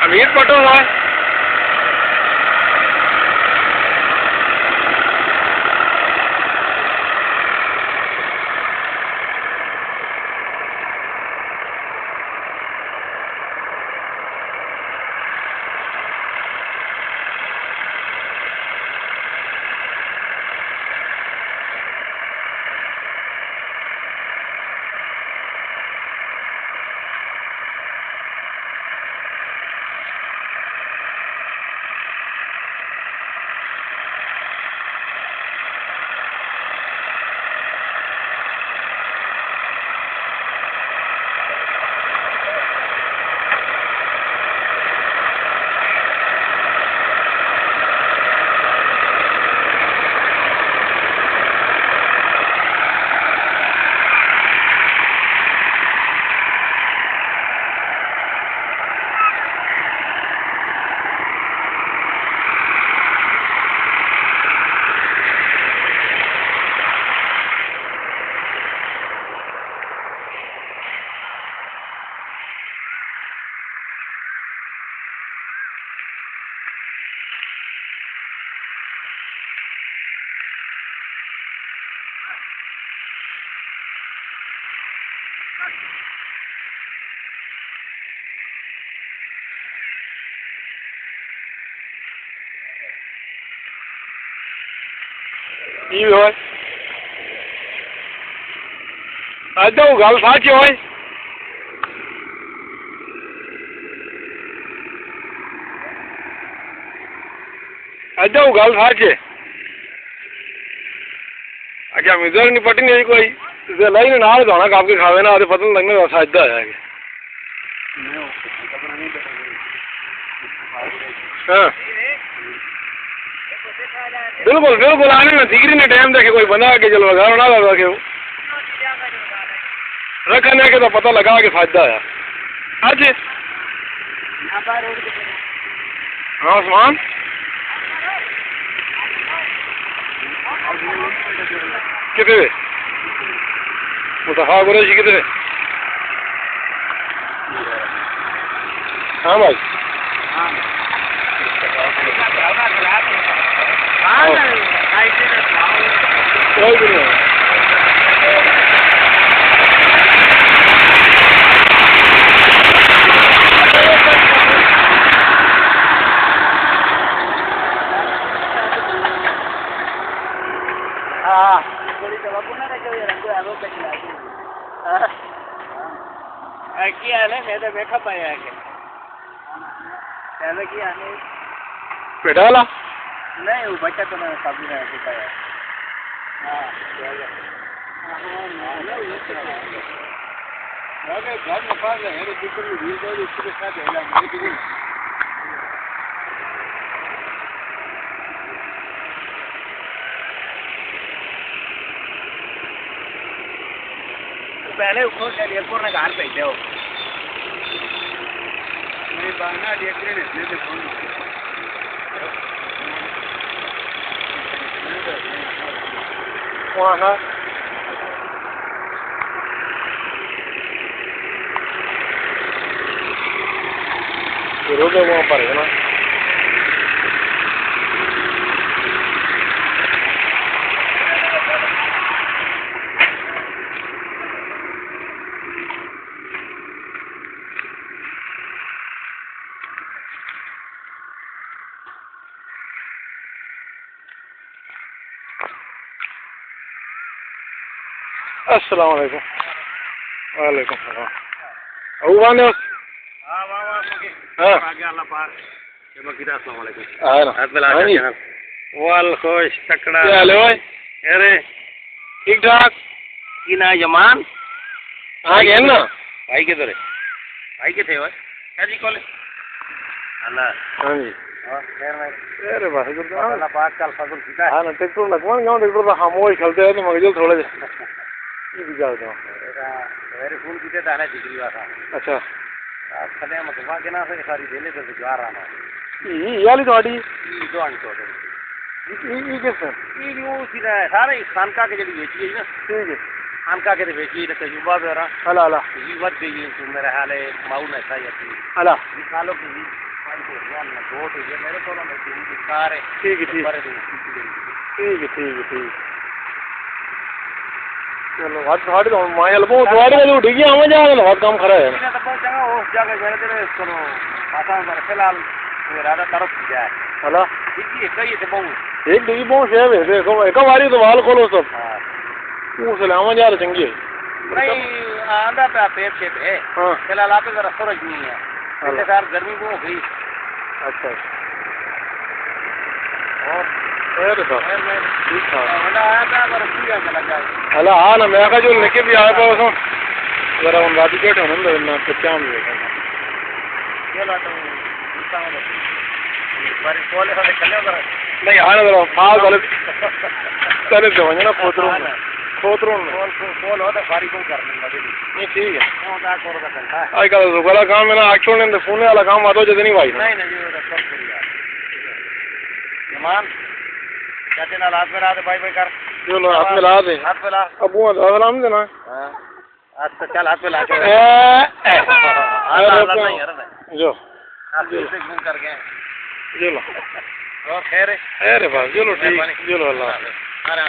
हमीद पटो है। You હોય આ તો ગલ સાચી હોય આ તો ગલ સાચી अच्छा मिजर नहीं पटी नहीं कोई लाई ना गाना काप के खावे ना पता नहीं लगने साजदा है हाँ बिल्कुल बिल्कुल आने में दिगरी ने टाइम देखे कोई बना के चलो लगा ना लगा के रखने के तो पता लगा के साजदा है आज हाँ सामान कितने मुतफा कुरैशी कितने हाँ भाई कोई भी नहीं बेटा वाला नहीं वो बच्चा तो मैं काफी रहा है घर मकान है उसके साथ पहले उसको एयरपोर्ट ने घर भेजे हो मेरी बाना वहाँ रोड वहाँ पर है ना अस्सलाम वालेकुम वालेकुम सलाम अबू बाने हां वाह वाह हां आगे अल्लाह पाक के बकीरा अस्सलाम वालेकुम हां हां वाल खुश तकड़ा क्या हाल है भाई अरे ठीक ठाक की ना जमान आ गए ना भाई के दरे भाई के थे भाई क्या जी कॉलेज अल्लाह हां जी हां खैर भाई अरे भाई गुरु अल्लाह पाक कल फजल सीधा हां ना ट्रैक्टर लगवान गांव ट्रैक्टर तो हम वही खेलते हैं तो मगजल थोड़े ये भी जाओ मेरे फूल की ते दाना डिग्री वाला अच्छा आप खले मत वहां के ना से सारी देले तो गुजार आना ये वाली थोड़ी ये दो आनी तो ये किस ये वो सीधा सारे खानका के जड़ी बेची है ना ठीक है खानका के बेची है तजुर्बा बेरा हला हला ये वत गई है मेरे हाल है माऊ ने सही है हला निकालो की मेरे को कार है ठीक है ठीक ठीक चलो बात साड़ी तो मायल बहुत साड़ी का जो डिगी हमें जा रहा बहुत काम खरा है ना तो बहुत जगह उस जगह मेरे तेरे करो आसान पर फिलहाल राधा तरफ जाए हला डिगी है कई तो बहुत एक डिगी बहुत शेव है देखो एक बारी तो वाल खोलो सब वो सलाम जा रहा चंगी है नहीं आंधा पे पेट शेप है हाँ फिलहाल आप जरा सूरज नहीं है पिछले साल गर्मी बहुत हो गई अच्छा और खैर था ठीक था मैं आया था पर पूरा चला गया हला हाँ ना मैं का जो लेके भी आया था उसमें जरा उन राती के ठहरन दो ना तो क्या मिल गया चलो तो इसका मतलब बारी कॉल है चले उधर नहीं आना जरा फाल वाले चले तो वहीं ना खोतरों कॉल होता बारी को करने लगे नहीं ठीक है वो दा करो का चलता है आज कल वाला काम है ना आँख छोड़ने तो फोन वाला काम आता जल्दी नहीं भाई नहीं नहीं ये तो कर यार ईमान चाचे ना हाथ में ला दे भाई कर जो लो हाथ में ला दे हाथ पे ला अब वो सलाम देना हां हाथ पे चल हाथ पे ला के नहीं यार जो हाथ से घूम कर गए जो लो ओ खैर अरे बस चलो ठीक चलो अल्लाह